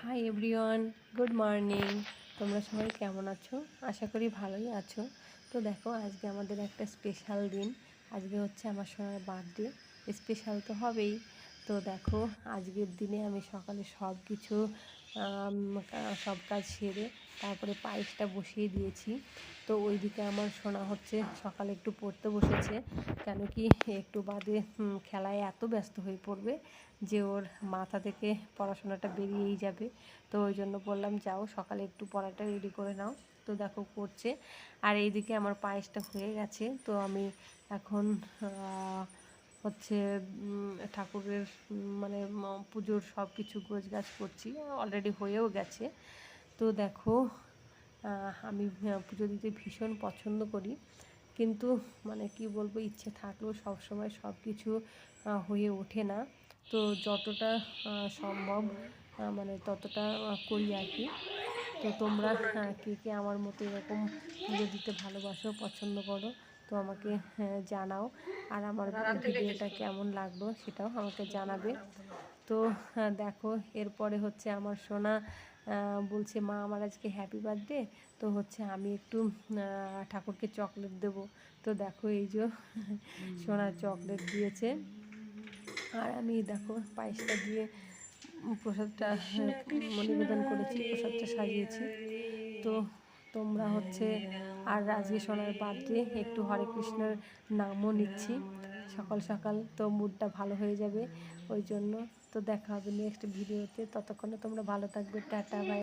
Hi everyone, good morning. তোমরা সবাই কেমন আছো? আশা করি ভালোই আছো। তো দেখো, আজকে আমাদের একটা স্পেশাল দিন। আজকে হচ্ছে আমার সোনার বার্থডে। স্পেশাল তো হবেই। তো দেখো, আজকের দিনে আমি সকালে সব কাজ সেরে তারপরে পায়েসটা বসিয়ে দিয়েছি। তো ওইদিকে আমার সোনা হচ্ছে সকালে একটু পড়তে বসেছে, কেন কি একটু বাদে খেলায় এত ব্যস্ত হয়ে পড়বে যে ওর মাথা থেকে পড়াশোনাটা বেরিয়েই যাবে। তো ওই জন্য বললাম, যাও সকালে একটু পড়াটা রেডি করে নাও। তো দেখো করছে। আর এইদিকে আমার পায়েসটা হয়ে গেছে। তো আমি এখন হচ্ছে ঠাকুরের মানে পুজোর সব কিছু গোছগাছ করছি। অলরেডি হয়েও গেছে। তো দেখো, আমি পুজো দিতে ভীষণ পছন্দ করি, কিন্তু মানে কি বলবো, ইচ্ছে থাকলেও সবসময় সব কিছু হয়ে ওঠে না। তো যতটা সম্ভব মানে ততটা করি আর কি। তো তোমরা কে কে আমার মতো এরকম পুজো দিতে ভালোবাসো, পছন্দ করো, তো আমাকে জানাও। আর আমার ভিডিওটা কেমন লাগলো সেটাও আমাকে জানাবে। তো দেখো, এরপরে হচ্ছে আমার সোনা বলছে, মা আমার আজকে হ্যাপি বার্থডে। তো হচ্ছে আমি একটু ঠাকুরকে চকলেট দেবো। তো দেখো, এই যে সোনা চকলেট দিয়েছে। আর আমি দেখো পায়েসটা দিয়ে প্রসাদটা নিবেদন করেছি, প্রসাদটা সাজিয়েছি। তো তোমরা হচ্ছে, আর আজকে সোনার বার্থডে, একটু হরে কৃষ্ণের নামও নিচ্ছি সকাল সকাল, তো মুডটা ভালো হয়ে যাবে ওই জন্য। তো দেখা হবে নেক্সট ভিডিওতে, ততক্ষণে তোমরা ভালো থাকবে। Tata, by.